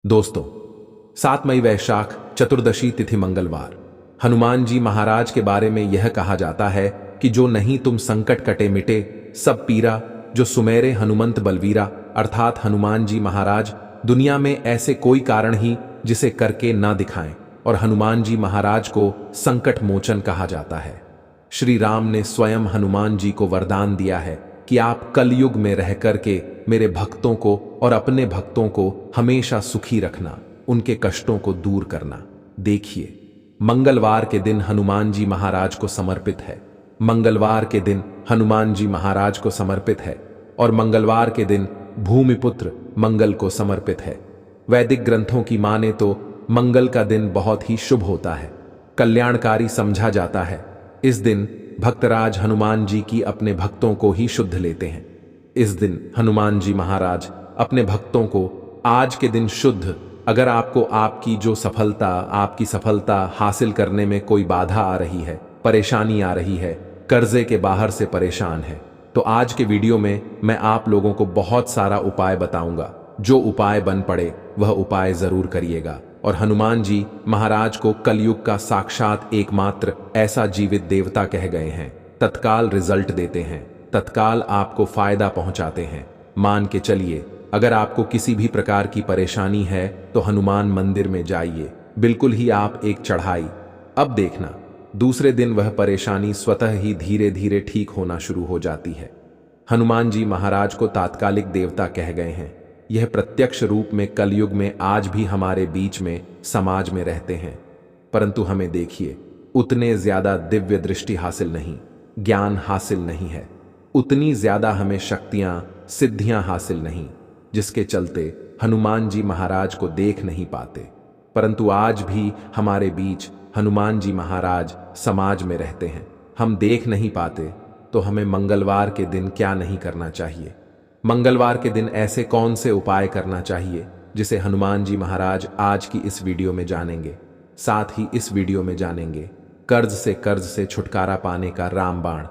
दोस्तों, 7 मई वैशाख चतुर्दशी तिथि मंगलवार। हनुमान जी महाराज के बारे में यह कहा जाता है कि जो नहीं तुम संकट कटे मिटे सब पीरा, जो सुमेरे हनुमंत बलवीरा। अर्थात हनुमान जी महाराज दुनिया में ऐसे कोई कारण ही जिसे करके ना दिखाएं, और हनुमान जी महाराज को संकट मोचन कहा जाता है। श्री राम ने स्वयं हनुमान जी को वरदान दिया है कि आप कलयुग में रह करके मेरे भक्तों को और अपने भक्तों को हमेशा सुखी रखना, उनके कष्टों को दूर करना। देखिए, मंगलवार के दिन हनुमान जी महाराज को समर्पित है। मंगलवार के दिन हनुमान जी महाराज को समर्पित है और मंगलवार के दिन भूमिपुत्र मंगल को समर्पित है। वैदिक ग्रंथों की माने तो मंगल का दिन बहुत ही शुभ होता है, कल्याणकारी समझा जाता है। इस दिन भक्तराज हनुमान जी की अपने भक्तों को ही शुद्ध लेते हैं। इस दिन हनुमान जी महाराज अपने भक्तों को आज के दिन शुद्ध, अगर आपको आपकी सफलता हासिल करने में कोई बाधा आ रही है, परेशानी आ रही है, कर्जे के बाहर से परेशान है, तो आज के वीडियो में मैं आप लोगों को बहुत सारा उपाय बताऊंगा। जो उपाय बन पड़े वह उपाय जरूर करिएगा। और हनुमान जी महाराज को कलयुग का साक्षात एकमात्र ऐसा जीवित देवता कह गए हैं। तत्काल रिजल्ट देते हैं, तत्काल आपको फायदा पहुंचाते हैं। मान के चलिए, अगर आपको किसी भी प्रकार की परेशानी है तो हनुमान मंदिर में जाइए, बिल्कुल ही आप एक चढ़ाई। अब देखना, दूसरे दिन वह परेशानी स्वतः ही धीरे धीरे ठीक होना शुरू हो जाती है। हनुमान जी महाराज को तात्कालिक देवता कह गए हैं। यह प्रत्यक्ष रूप में कलयुग में आज भी हमारे बीच में समाज में रहते हैं, परंतु हमें देखिए, उतने ज्यादा दिव्य दृष्टि हासिल नहीं, ज्ञान हासिल नहीं है, उतनी ज्यादा हमें शक्तियां सिद्धियां हासिल नहीं, जिसके चलते हनुमान जी महाराज को देख नहीं पाते। परंतु आज भी हमारे बीच हनुमान जी महाराज समाज में रहते हैं। हम देख नहीं पाते तो हमें मंगलवार के दिन क्या नहीं करना चाहिए? मंगलवार के दिन ऐसे कौन से उपाय करना चाहिए जिसे हनुमान जी महाराज आज की इस वीडियो में जानेंगे। साथ ही इस वीडियो में जानेंगे कर्ज से छुटकारा पाने का रामबाण।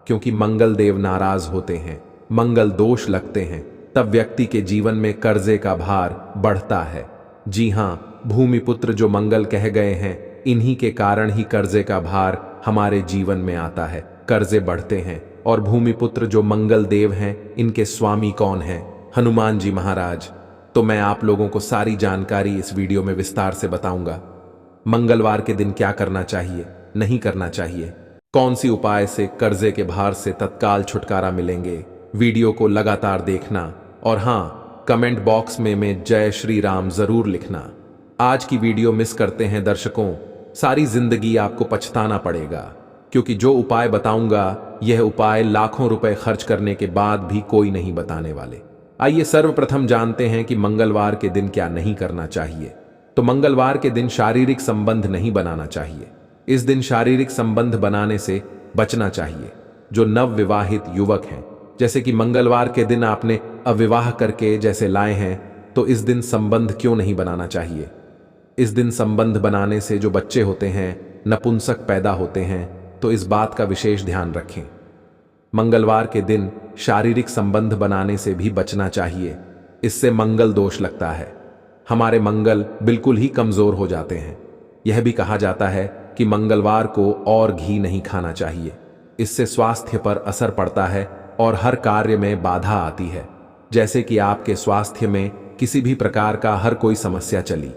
क्योंकि मंगल देव नाराज होते हैं, मंगल दोष लगते हैं, तब व्यक्ति के जीवन में कर्जे का भार बढ़ता है। जी हाँ, भूमिपुत्र जो मंगल कह गए हैं, इन्हीं के कारण ही कर्जे का भार हमारे जीवन में आता है, कर्जे बढ़ते हैं। और भूमिपुत्र जो मंगल देव हैं, इनके स्वामी कौन हैं? हनुमान जी महाराज। तो मैं आप लोगों को सारी जानकारी इस वीडियो में विस्तार से बताऊंगा। मंगलवार के दिन क्या करना चाहिए, नहीं करना चाहिए, कौन सी उपाय से कर्जे के भार से तत्काल छुटकारा मिलेंगे। वीडियो को लगातार देखना और हाँ, कमेंट बॉक्स में मैं जय श्री राम जरूर लिखना। आज की वीडियो मिस करते हैं दर्शकों, सारी जिंदगी आपको पछताना पड़ेगा, क्योंकि जो उपाय बताऊंगा यह उपाय लाखों रुपए खर्च करने के बाद भी कोई नहीं बताने वाले। आइए सर्वप्रथम जानते हैं कि मंगलवार के दिन क्या नहीं करना चाहिए। तो मंगलवार के दिन शारीरिक संबंध नहीं बनाना चाहिए। इस दिन शारीरिक संबंध बनाने से बचना चाहिए। जो नवविवाहित युवक हैं, जैसे कि मंगलवार के दिन आपने अविवाह करके जैसे लाए हैं, तो इस दिन संबंध क्यों नहीं बनाना चाहिए? इस दिन संबंध बनाने से जो बच्चे होते हैं, नपुंसक पैदा होते हैं, तो इस बात का विशेष ध्यान रखें। मंगलवार के दिन शारीरिक संबंध बनाने से भी बचना चाहिए। इससे मंगल दोष लगता है, हमारे मंगल बिल्कुल ही कमजोर हो जाते हैं। यह भी कहा जाता है कि मंगलवार को और घी नहीं खाना चाहिए, इससे स्वास्थ्य पर असर पड़ता है और हर कार्य में बाधा आती है। जैसे कि आपके स्वास्थ्य में किसी भी प्रकार का हर कोई समस्या चली,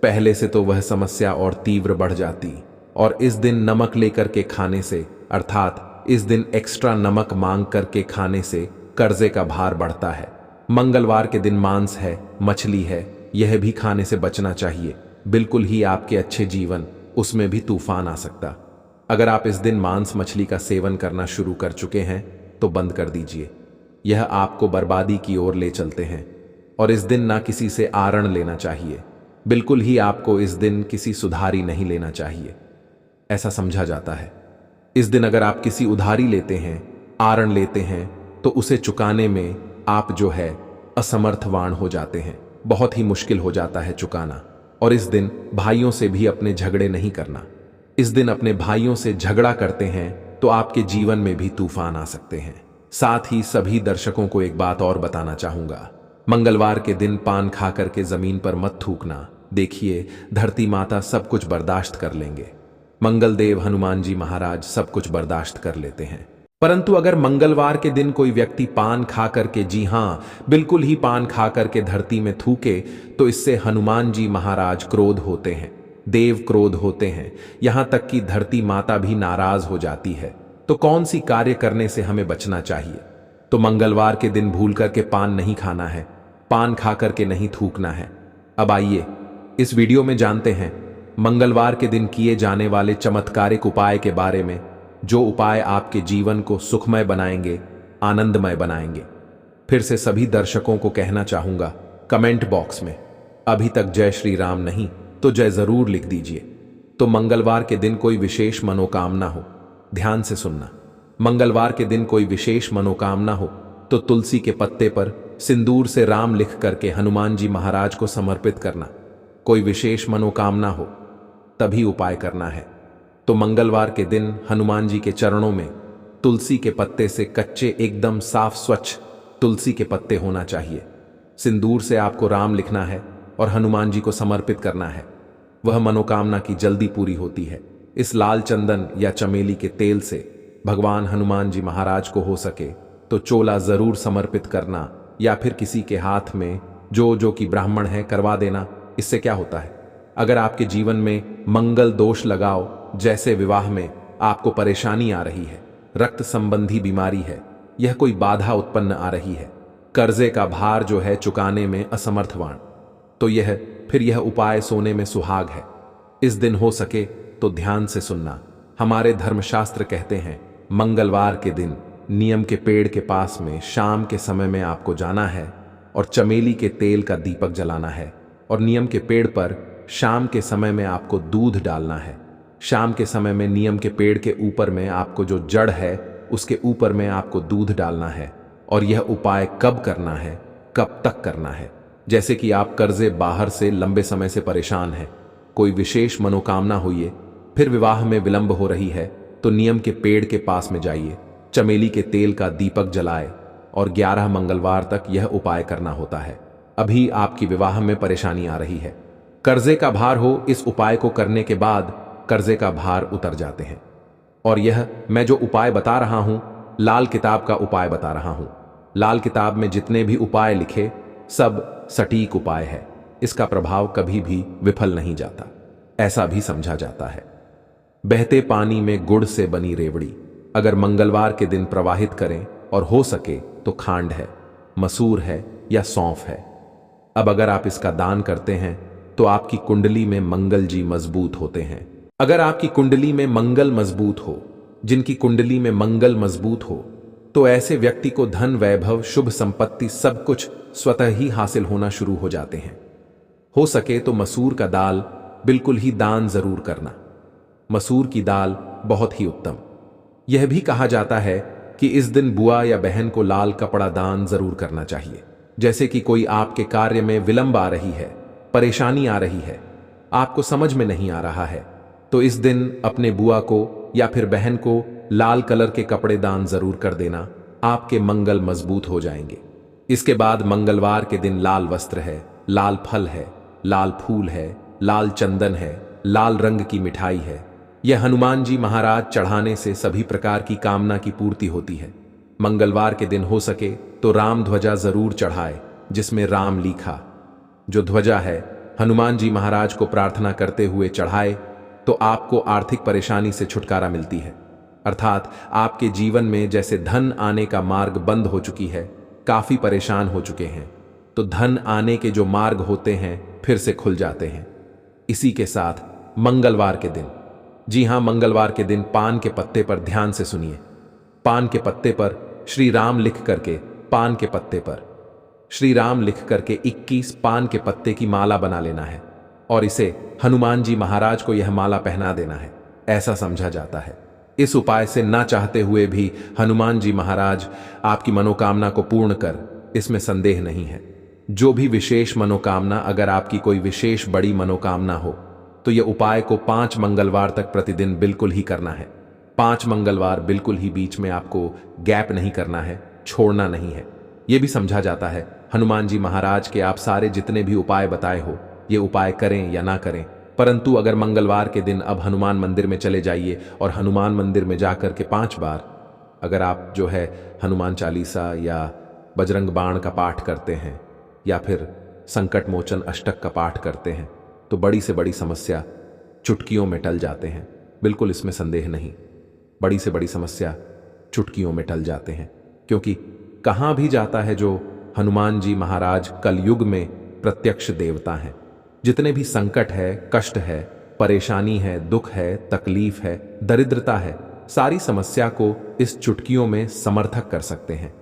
पहले से तो वह समस्या और तीव्र बढ़ जाती। और इस दिन नमक लेकर के खाने से, अर्थात इस दिन एक्स्ट्रा नमक मांग करके खाने से कर्जे का भार बढ़ता है। मंगलवार के दिन मांस है, मछली है, यह भी खाने से बचना चाहिए। बिल्कुल ही आपके अच्छे जीवन, उसमें भी तूफान आ सकता। अगर आप इस दिन मांस मछली का सेवन करना शुरू कर चुके हैं तो बंद कर दीजिए, यह आपको बर्बादी की ओर ले चलते हैं। और इस दिन ना किसी से आरण लेना चाहिए, बिल्कुल ही आपको इस दिन किसी सुधारी नहीं लेना चाहिए, ऐसा समझा जाता है। इस दिन अगर आप किसी उधारी लेते हैं, आरण लेते हैं, तो उसे चुकाने में आप जो है असमर्थवान हो जाते हैं, बहुत ही मुश्किल हो जाता है चुकाना। और इस दिन भाइयों से भी अपने झगड़े नहीं करना। इस दिन अपने भाइयों से झगड़ा करते हैं तो आपके जीवन में भी तूफान आ सकते हैं। साथ ही सभी दर्शकों को एक बात और बताना चाहूंगा, मंगलवार के दिन पान खाकर के जमीन पर मत थूकना। देखिए, धरती माता सब कुछ बर्दाश्त कर लेंगे। मंगल देव हनुमान जी महाराज सब कुछ बर्दाश्त कर लेते हैं। परंतु अगर मंगलवार के दिन कोई व्यक्ति पान खा करके, जी हां, बिल्कुल ही पान खा करके धरती में थूके, तो इससे हनुमान जी महाराज क्रोध होते हैं, देव क्रोध होते हैं, यहां तक कि धरती माता भी नाराज हो जाती है। तो कौन सी कार्य करने से हमें बचना चाहिए? तो मंगलवार के दिन भूल करके पान नहीं खाना है, पान खा करके नहीं थूकना है। अब आइए इस वीडियो में जानते हैं मंगलवार के दिन किए जाने वाले चमत्कारिक उपाय के बारे में, जो उपाय आपके जीवन को सुखमय बनाएंगे, आनंदमय बनाएंगे। फिर से सभी दर्शकों को कहना चाहूंगा, कमेंट बॉक्स में अभी तक जय श्री राम नहीं तो जय जरूर लिख दीजिए। तो मंगलवार के दिन कोई विशेष मनोकामना हो, ध्यान से सुनना। मंगलवार के दिन कोई विशेष मनोकामना हो तो तुलसी के पत्ते पर सिंदूर से राम लिख करके हनुमान जी महाराज को समर्पित करना। कोई विशेष मनोकामना हो तभी उपाय करना है। तो मंगलवार के दिन हनुमान जी के चरणों में तुलसी के पत्ते से कच्चे, एकदम साफ स्वच्छ तुलसी के पत्ते होना चाहिए। सिंदूर से आपको राम लिखना है और हनुमान जी को समर्पित करना है। वह मनोकामना की जल्दी पूरी होती है। इस लाल चंदन या चमेली के तेल से भगवान हनुमान जी महाराज को हो सके तो चोला जरूर समर्पित करना, या फिर किसी के हाथ में जो कि ब्राह्मण है करवा देना। इससे क्या होता है, अगर आपके जीवन में मंगल दोष लगाओ, जैसे विवाह में आपको परेशानी आ रही है, रक्त संबंधी बीमारी है, यह कोई बाधा उत्पन्न आ रही है, कर्जे का भार जो है चुकाने में असमर्थवान, तो यह उपाय सोने में सुहाग है। इस दिन हो सके तो ध्यान से सुनना। हमारे धर्मशास्त्र कहते हैं मंगलवार के दिन नीम के पेड़ के पास में शाम के समय में आपको जाना है और चमेली के तेल का दीपक जलाना है, और नीम के पेड़ पर शाम के समय में आपको दूध डालना है। शाम के समय में नीम के पेड़ के ऊपर में आपको जो जड़ है उसके ऊपर में आपको दूध डालना है। और यह उपाय कब करना है, कब तक करना है? जैसे कि आप कर्जे बाहर से लंबे समय से परेशान हैं, कोई विशेष मनोकामना हुई है, फिर विवाह में विलंब हो रही है, तो नीम के पेड़ के पास में जाइए, चमेली के तेल का दीपक जलाए और 11 मंगलवार तक यह उपाय करना होता है। अभी आपकी विवाह में परेशानी आ रही है, कर्जे का भार हो, इस उपाय को करने के बाद कर्जे का भार उतर जाते हैं। और यह मैं जो उपाय बता रहा हूं, लाल किताब का उपाय बता रहा हूं। लाल किताब में जितने भी उपाय लिखे सब सटीक उपाय है, इसका प्रभाव कभी भी विफल नहीं जाता, ऐसा भी समझा जाता है। बहते पानी में गुड़ से बनी रेवड़ी अगर मंगलवार के दिन प्रवाहित करें, और हो सके तो खांड है, मसूर है या सौंफ है। अब अगर आप इसका दान करते हैं तो आपकी कुंडली में मंगल जी मजबूत होते हैं। अगर आपकी कुंडली में मंगल मजबूत हो, जिनकी कुंडली में मंगल मजबूत हो, तो ऐसे व्यक्ति को धन, वैभव, शुभ संपत्ति सब कुछ स्वतः ही हासिल होना शुरू हो जाते हैं। हो सके तो मसूर का दाल बिल्कुल ही दान जरूर करना। मसूर की दाल बहुत ही उत्तम। यह भी कहा जाता है कि इस दिन बुआ या बहन को लाल कपड़ा दान जरूर करना चाहिए। जैसे कि कोई आपके कार्य में विलंब आ रही है, परेशानी आ रही है, आपको समझ में नहीं आ रहा है, तो इस दिन अपने बुआ को या फिर बहन को लाल कलर के कपड़े दान जरूर कर देना, आपके मंगल मजबूत हो जाएंगे। इसके बाद मंगलवार के दिन लाल वस्त्र है, लाल फल है, लाल फूल है, लाल चंदन है, लाल रंग की मिठाई है। यह हनुमान जी महाराज चढ़ाने से सभी प्रकार की कामना की पूर्ति होती है। मंगलवार के दिन हो सके तो राम ध्वजा जरूर चढ़ाए, जिसमें राम लिखा जो ध्वजा है हनुमान जी महाराज को प्रार्थना करते हुए चढ़ाए, तो आपको आर्थिक परेशानी से छुटकारा मिलती है। अर्थात आपके जीवन में जैसे धन आने का मार्ग बंद हो चुकी है, काफी परेशान हो चुके हैं, तो धन आने के जो मार्ग होते हैं फिर से खुल जाते हैं। इसी के साथ मंगलवार के दिन, जी हां, मंगलवार के दिन पान के पत्ते पर ध्यान से सुनिए, पान के पत्ते पर श्री राम लिख करके, पान के पत्ते पर श्री राम लिख करके 21 पान के पत्ते की माला बना लेना है और इसे हनुमान जी महाराज को यह माला पहना देना है, ऐसा समझा जाता है। इस उपाय से ना चाहते हुए भी हनुमान जी महाराज आपकी मनोकामना को पूर्ण कर, इसमें संदेह नहीं है। जो भी विशेष मनोकामना, अगर आपकी कोई विशेष बड़ी मनोकामना हो, तो यह उपाय को 5 मंगलवार तक प्रतिदिन बिल्कुल ही करना है। 5 मंगलवार बिल्कुल ही बीच में आपको गैप नहीं करना है, छोड़ना नहीं है। ये भी समझा जाता है हनुमान जी महाराज के आप सारे जितने भी उपाय बताए हो ये उपाय करें या ना करें, परंतु अगर मंगलवार के दिन अब हनुमान मंदिर में चले जाइए और हनुमान मंदिर में जाकर के 5 बार अगर आप जो है हनुमान चालीसा या बजरंग बाण का पाठ करते हैं या फिर संकट मोचन अष्टक का पाठ करते हैं तो बड़ी से बड़ी समस्या चुटकियों में टल जाते हैं। बिल्कुल इसमें संदेह नहीं, बड़ी से बड़ी समस्या चुटकियों में टल जाते हैं, क्योंकि कहाँ भी जाता है जो हनुमान जी महाराज कलयुग में प्रत्यक्ष देवता हैं। जितने भी संकट है, कष्ट है, परेशानी है, दुख है, तकलीफ है, दरिद्रता है, सारी समस्या को इस चुटकियों में समर्थक कर सकते हैं।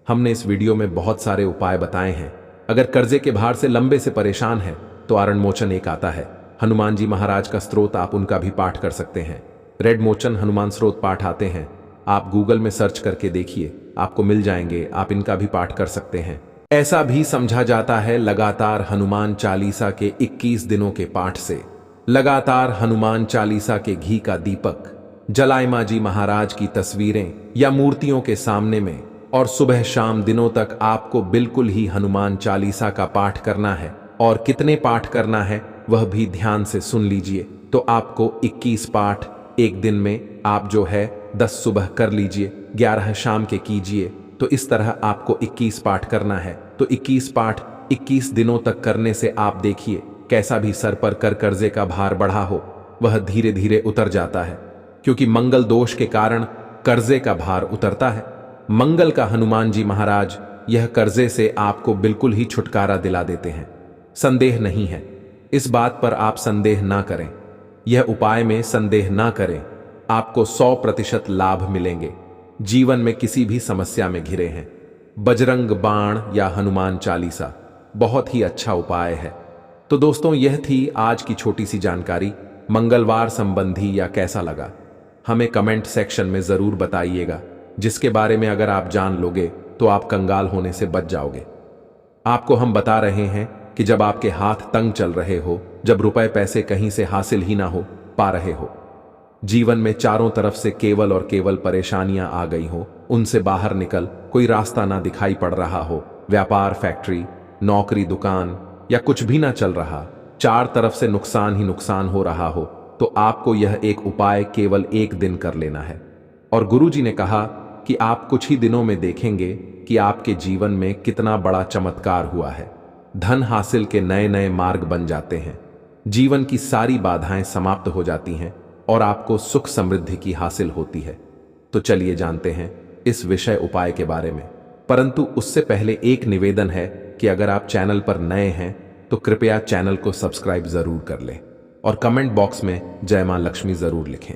हमने इस वीडियो में बहुत सारे उपाय बताए हैं। अगर कर्जे के भार से लंबे से परेशान है तो आरण मोचन एक आता है, हनुमान जी महाराज का स्त्रोत, आप उनका भी पाठ कर सकते हैं। रेड मोचन हनुमान स्त्रोत पाठ आते हैं, आप गूगल में सर्च करके देखिए, आपको मिल जाएंगे, आप इनका भी पाठ कर सकते हैं। ऐसा भी समझा जाता है लगातार हनुमान चालीसा के 21 दिनों के पाठ से लगातार हनुमान चालीसा के घी का दीपक जलाए मां जी महाराज की तस्वीरें या मूर्तियों के सामने में और सुबह शाम दिनों तक आपको बिल्कुल ही हनुमान चालीसा का पाठ करना है। और कितने पाठ करना है वह भी ध्यान से सुन लीजिए। तो आपको 21 पाठ एक दिन में आप जो है 10 सुबह कर लीजिए, 11 शाम के कीजिए। तो इस तरह आपको 21 पाठ करना है। तो 21 पाठ 21 दिनों तक करने से आप देखिए कैसा भी सर पर कर कर्जे का भार बढ़ा हो वह धीरे धीरे उतर जाता है, क्योंकि मंगल दोष के कारण कर्जे का भार उतरता है। मंगल का हनुमान जी महाराज यह कर्जे से आपको बिल्कुल ही छुटकारा दिला देते हैं। संदेह नहीं है, इस बात पर आप संदेह ना करें, यह उपाय में संदेह ना करें, आपको 100% लाभ मिलेंगे। जीवन में किसी भी समस्या में घिरे हैं, बजरंग बाण या हनुमान चालीसा बहुत ही अच्छा उपाय है। तो दोस्तों यह थी आज की छोटी सी जानकारी मंगलवार संबंधी, या कैसा लगा हमें कमेंट सेक्शन में जरूर बताइएगा, जिसके बारे में अगर आप जान लोगे तो आप कंगाल होने से बच जाओगे। आपको हम बता रहे हैं कि जब आपके हाथ तंग चल रहे हो, जब रुपए पैसे कहीं से हासिल ही ना हो पा रहे हो, जीवन में चारों तरफ से केवल और केवल परेशानियां आ गई हो, उनसे बाहर निकल कोई रास्ता ना दिखाई पड़ रहा हो, व्यापार, फैक्ट्री, नौकरी, दुकान या कुछ भी ना चल रहा, चार तरफ से नुकसान ही नुकसान हो रहा हो, तो आपको यह एक उपाय केवल एक दिन कर लेना है। और गुरुजी ने कहा कि आप कुछ ही दिनों में देखेंगे कि आपके जीवन में कितना बड़ा चमत्कार हुआ है। धन हासिल के नए नए मार्ग बन जाते हैं, जीवन की सारी बाधाएं समाप्त हो जाती हैं और आपको सुख समृद्धि की हासिल होती है। तो चलिए जानते हैं इस विषय उपाय के बारे में, परंतु उससे पहले एक निवेदन है कि अगर आप चैनल पर नए हैं तो कृपया चैनल को सब्सक्राइब जरूर कर लें और कमेंट बॉक्स में जय मां लक्ष्मी जरूर लिखें।